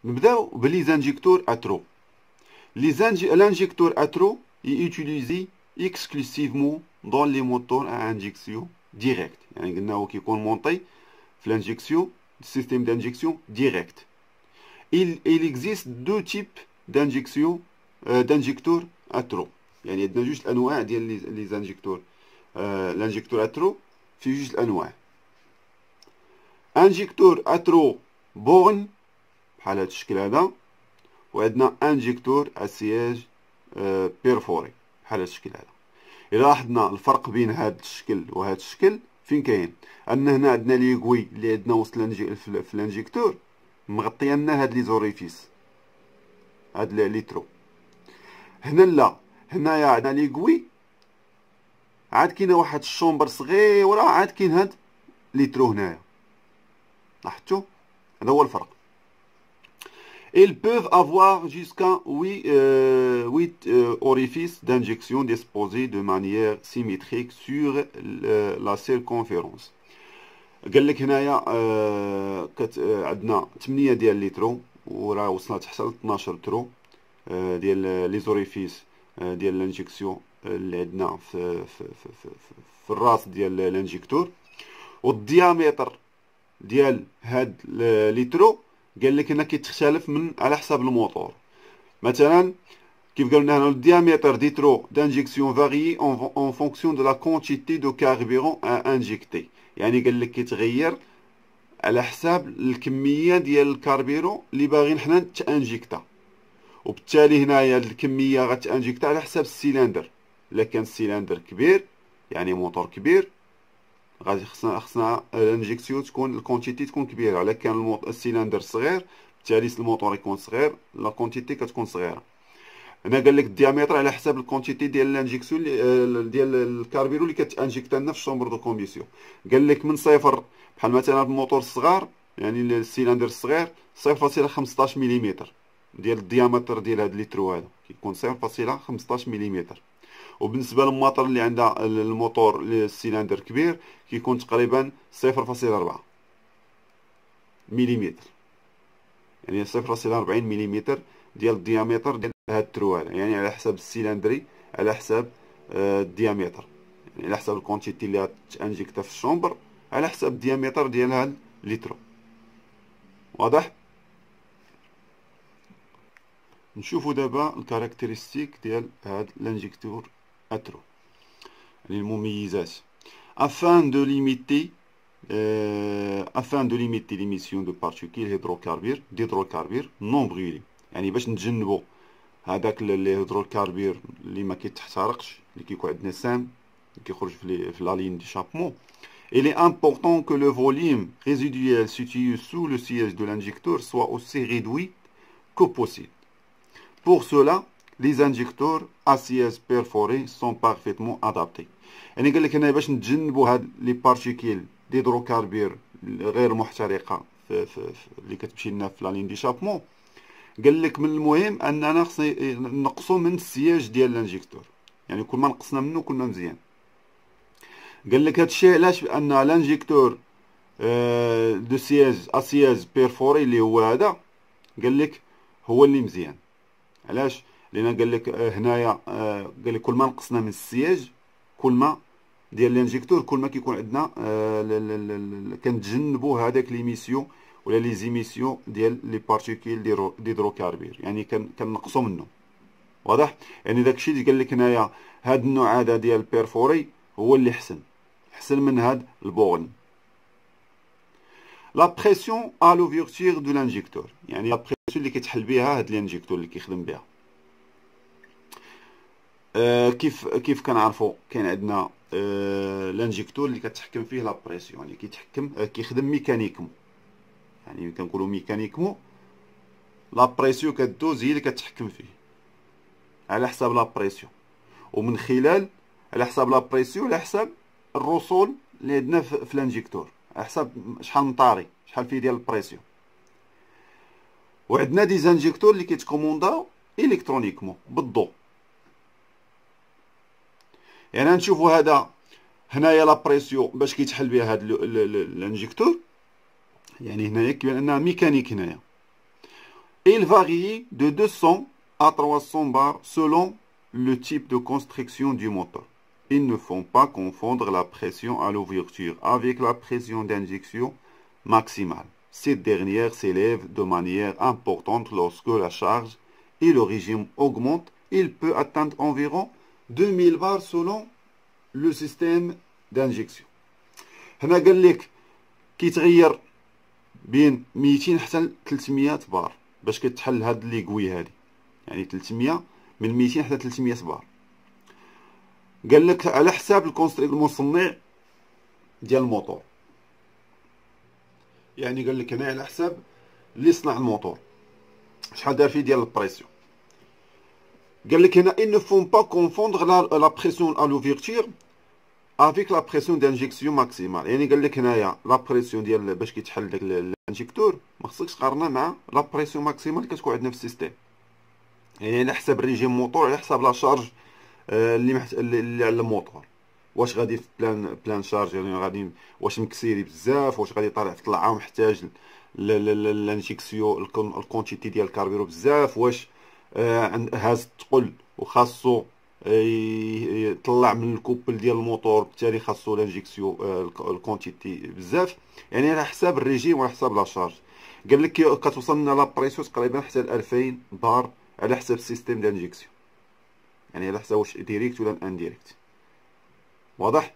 نبداو بلي زانجيكتور اترو. L'injecteur à trop est utilisé exclusivement dans les moteurs à injection directe. يعني قلنا هو كيكون مونطي في l'injection, système d'injection direct. Il existe deux types d'injection d'injecteurs à trop. يعني عندنا جوج الانواع ديال لي زانجيكتور. الانجكتور اترو فيه جوج الانواع. انجكتور اترو بورن بحال هاد الشكل هذا، وعندنا انجكتور اسياج بيرفوري بحال هاد الشكل هذا. الا لاحظنا الفرق بين هاد الشكل وهاد الشكل فين كاين؟ ان هنا عندنا ليغوي اللي عندنا وسط في الانجكتور مغطيه لنا هاد لي زوريفيس، هاد ليترو. هنا لا، هنايا عندنا ليغوي، عاد كاينه واحد الشومبر صغيره، عاد كاين هاد ليترو هنايا. لاحظتوا؟ هذا هو الفرق. Ils peuvent avoir jusqu'à 8 orifices d'injection disposés de manière symétrique sur la circonférence. قال لك هنايا عندنا 8 ديال ليترو، وراه وصلت حتى ل 12 ترو ديال لي زوريفيس ديال الانجكسيون اللي عندنا في الراس ديال الانجكتور. والديامتر ديال هاد ليترو قال لك هنا كيتختلف من على حساب الموتور. مثلا كيف قال لنا هنا الديامتر دي ترو دانجيكسيون فاريي اون فونكسيون دو لا كونتيتي دو كاربيرون ا انجيكتي. يعني قال لك كيتغير على حساب الكميه ديال الكاربيرون اللي باغيين حنا تانجيكتا، وبالتالي هنايا الكميه غتانجيكتا على حساب السيلندر. الا كان السيلندر كبير يعني موتور كبير، غادي خصنا الانجكسيون تكون الكونتيتي تكون كبيره. الا كان السيلندر صغير بالتالي الموتور يكون صغير، لا كونتيتي كتكون صغيره. هنا قال لك الديامتر على حساب الكونتيتي ديال الانجكسيون ديال الكاربيرو اللي كتانجكتا لنا في الشومبر دو كومبيسيون. قال لك من صفر، بحال مثلا الموتور الصغار يعني السيلندر الصغير 0.15 ملم ديال الديامتر ديال هاد ليترو هذا كيكون 0.15 ملم. وبالنسبه للموتور اللي عندها الموتور السيلندر كبير كيكون تقريبا 0.4 ملم، يعني 0.40 ملم ديال الديامتر ديال هاد الترو هذا. يعني على حساب السيلندري، على حساب الديامتر، يعني على حساب الكونتيتي اللي غتانجكتا في الشومبر، على حساب الديامتر ديال هاد ليترو. واضح؟ نشوفوا دابا الكاركتيرستيك ديال هاد الانجكتور اترو، يعني المميزات. afin de limiter l'émission de particules d'hydrocarbures non brûlés. يعني باش نتجنبوا هذاك الهيدروكاربير اللي ما كيتحترقش، اللي كيكون عندنا سام اللي كيخرج في لا لين دي شابمون. Il est important que le volume résiduel situé sous le siège de l'injecteur soit aussi réduit que possible. Pour cela, les injecteurs à siège perforé sont parfaitement adaptés. يعني قال لك هنا باش نتجنبوا هاد لي بارتيكيل ديدروكاربير غير محترقه اللي كتمشي لنا في لا لين دي شابمون، قال لك من المهم اننا خصنا نقصوا من السياج ديال الانجكتور. يعني كل ما نقصنا منه كل ما مزيان. قال لك هذا الشيء علاش؟ بان الانجكتور دو سياج اسياج بيرفوري اللي هو هذا، قال لك هو اللي مزيان. علاش؟ لان قال لك هنايا قال لك كل ما نقصنا من السياج كل ما ديال الانجكتور كل ما كيكون عندنا كنتجنبوا هذاك ليميسيون ولا لي زيميسيون ديال لي بارتيكيل ديدروكاربير، يعني كنقصوا منه. واضح؟ يعني داكشي اللي قال لك هنايا هاد النوع هذا ديال البيرفوري هو اللي احسن من هاد البورن. لا بريسيون ا لوفيرتير دو لانجكتور، يعني لا بريسيون اللي كيتحل بها هاد الانجكتور اللي كيخدم بها. كيف كنعرفوا كاين عندنا الانجكتور اللي كتحكم فيه لا بريسيون، يعني كيخدم ميكانيكمون. يعني كنقولوا ميكانيكمون لا بريسيون كدوز هي اللي كتحكم فيه على حساب لا بريسيون، ومن خلال على حساب لا بريسيون على حساب الرسول اللي عندنا في الانجكتور، على حساب شحال مطاري شحال فيه ديال البريسيون. وعندنا دي زانجكتور اللي كيتكومونداو الكترونيكمون بالضوء. يعني نشوفوا هذا هنايا لا بريسيون باش كيتحل بها هذا الانجكتور، يعني هنايا كيبان انها ميكانيك هنايا. Il varie de 200 à 300 bars selon le type de construction du moteur. Il ne faut pas confondre la pression à l'ouverture avec la pression d'injection maximale. Cette dernière s'élève de manière importante lorsque la charge et le régime augmentent. Il peut atteindre environ 2000 bars selon le système d'injection. هنا قال لك كيتغير بين 200 حتى 300 بار باش كتحل هاد لي كوي هادي، يعني 300 من 200 حتى 300 بار. قال لك على حساب المصنع ديال الموتور، يعني قال لك هنا على حساب اللي صنع الموتور شحال دار فيه ديال البريسيون. قال لك هنا il ne faut pas confondre la pression à l'ouverture avec la pression d'injection maximale. يعني قال لك هنايا لا بريسيون ديال باش كيتحل داك الانجيكتور ما خصكش تقارنها مع لا بريسيون ماكسيمال كتكون عندنا في السيستيم، يعني على حساب الريجيم موتور، على حساب لا شارج اللي على الموتور. واش غادي في بلان شارج، يعني غادي واش مكسيري بزاف، واش غادي طالع في طلعه ومحتاج لانجيكسيون الكونتيتي ديال الكاربيرو بزاف، واش هاز تقل وخاصو يطلع من الكوبل ديال الموتور بالتالي خاصو لانجيكسيون الكونتيتي بزاف، يعني على حساب الريجيم وعلى حساب لا شارج. قال لك كتوصل لنا لا بريسيون تقريبا حتى 2000 بار على حساب السيستيم دانجيكسيون، يعني على حساب واش ديريكت ولا انديريكت. واضح؟